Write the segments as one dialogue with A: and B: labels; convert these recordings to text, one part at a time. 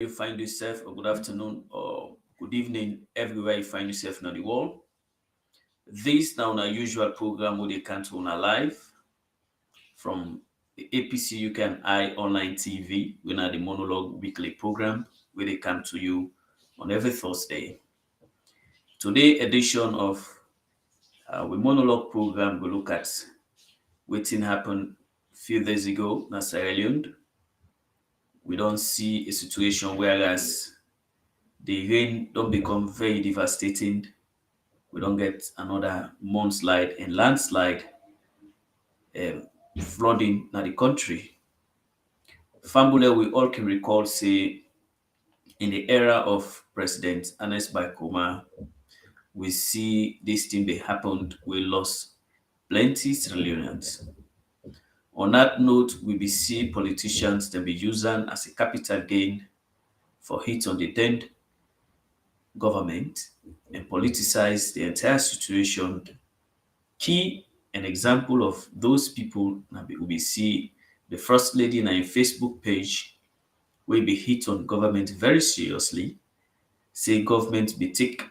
A: You find yourself, or good afternoon, or good evening, everywhere you find yourself in the world. This now our usual program where they come to on live from the APC UK and I online TV. We are the monologue weekly program where they come to you on every Thursday. Today edition of we monologue program we look at what happened few days ago in Sierra Leone. We don't see a situation whereas the rain don't become very devastating. We don't get another mudslide and landslide um, flooding in the country. Fambule, we all can recall, say, in the era of President Ernest Koma, we see this thing they happened. We lost plenty trillions. On that note, we be see politicians that be using as a capital gain for hit on the then government and politicize the entire situation. Key an example of those people na we see the first lady na im Facebook page will be hit on government very seriously, say government be take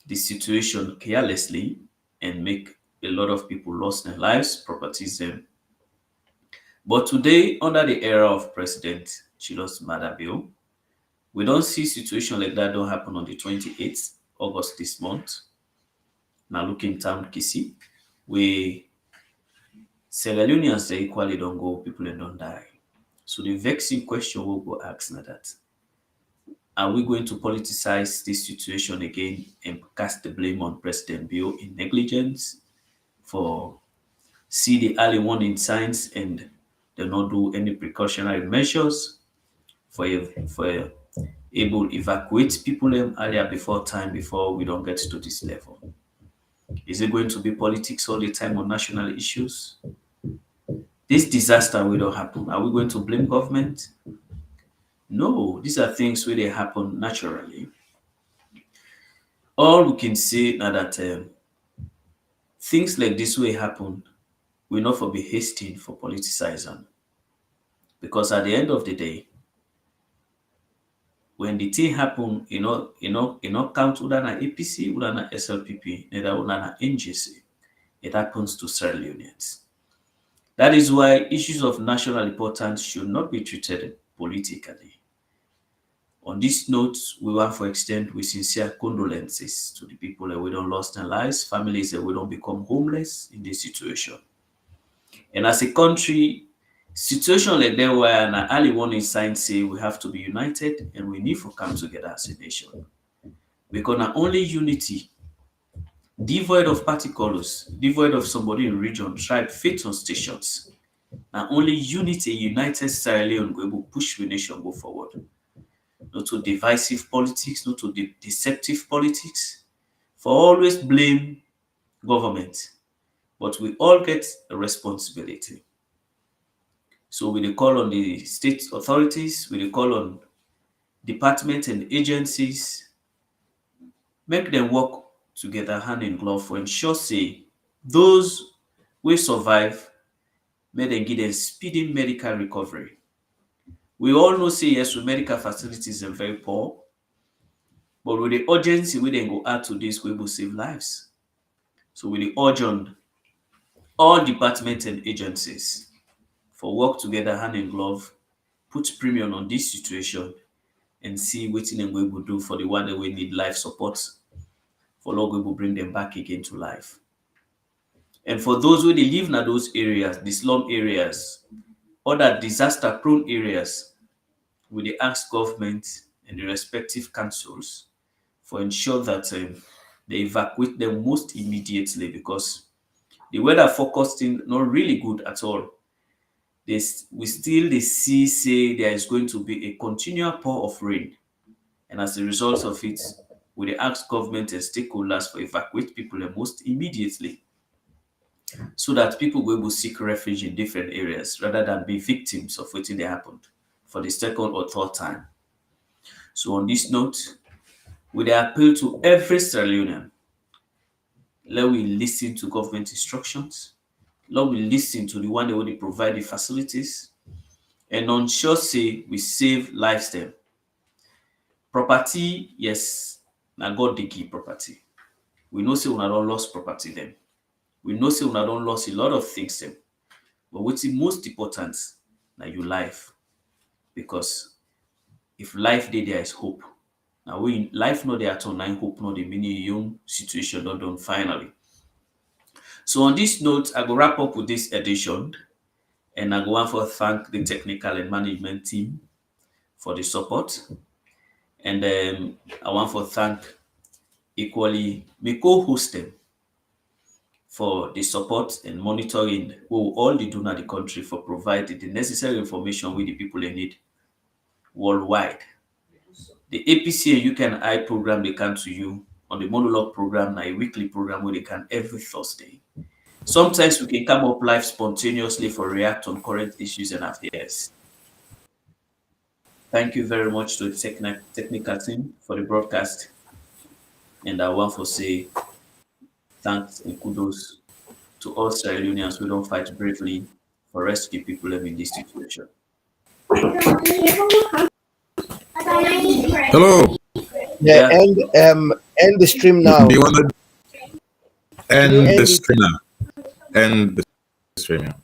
A: the situation carelessly and make a lot of people lost their lives, properties them. But today, under the era of President Chilos Maada, we don't see situation like that don't happen on the 28th August this month. Now looking town Kisi, we Sierra Leoneans they equally don't go, people and don't die. So the vexing question we'll go ask now that are we going to politicize this situation again and cast the blame on President Bill in negligence for see the early warning signs and they not do any precautionary measures for able evacuate people them earlier before time before we don't get to this level? Is it going to be politics all the time on national issues? This disaster will not happen. Are we going to blame government? No, these are things where they happen naturally. All we can say now that things like this will happen will not for be hasty for politicizing. Because at the end of the day, when the thing happen, you know, count whether na APC, whether na SLPP, neither whether na NGC. It happens to Sierra Leoneans. That is why issues of national importance should not be treated politically. On this note, we want to extend with sincere condolences to the people that we don't lost their lives, families that we don't become homeless in this situation. And as a country, situation like that where an early warning sign say we have to be united and we need to come together as a nation. Because not only unity, devoid of party colors, devoid of somebody in region, tribe, faith, or stations. Not only unity, united Sierra Leone go able push the nation go forward. Not to divisive politics, not to deceptive politics, for always blame government. But we all get a responsibility. So we dey call on the state authorities, we dey call on departments and agencies, make them work together hand in glove for ensure say those wey survive, make dem give them speedy medical recovery. We all know say yes, with medical facilities are very poor, but with the urgency wey dem go add to this, we will save lives. So we dey urge on all departments and agencies for work together hand in glove, put premium on this situation and see wetin dem go able do for the one that we need life support, for Lord we will bring them back again to life. And for those who they live in those areas, the slum areas, other disaster prone areas, we dey ask government and the respective councils for ensure that they evacuate them most immediately because the weather forecasting not really good at all. We still they see say there is going to be a continual pour of rain, and as a result of it, we dey ask government and stakeholders for evacuate people most immediately, so that people will able seek refuge in different areas rather than be victims of wetin dey happened for the second or third time. So on this note, we dey appeal to every Sierra Leonean. Let we listen to government instructions. Let we listen to the one that will provide the facilities and ensure say we save lives them. Property, yes, na God dey give property. We know say una don lost property dem. We know say una don lost a lot of things dem. But wetin most important na your life. Because if life dey, there is hope. Now when life no dey at all, na im hope no dey, meaning your own situation don done finally. So on this note, I go wrap up with this edition, and I go want to thank the technical and management team for the support. And I want to thank equally my co-host them for the support and monitoring who all the do in the country for providing the necessary information with the people they need worldwide. The APC and You Can I program they come to you on the monologue program, a weekly program where they can every Thursday. Sometimes we can come up live spontaneously for react on current issues and affairs. Thank you very much to the technical team for the broadcast. And I want to say thanks and kudos to all Sierra Leoneans who don't fight bravely for rescue people living in this situation.
B: Hello.
C: Yeah, end the stream now.
B: Do you want to end the stream now? End the stream now.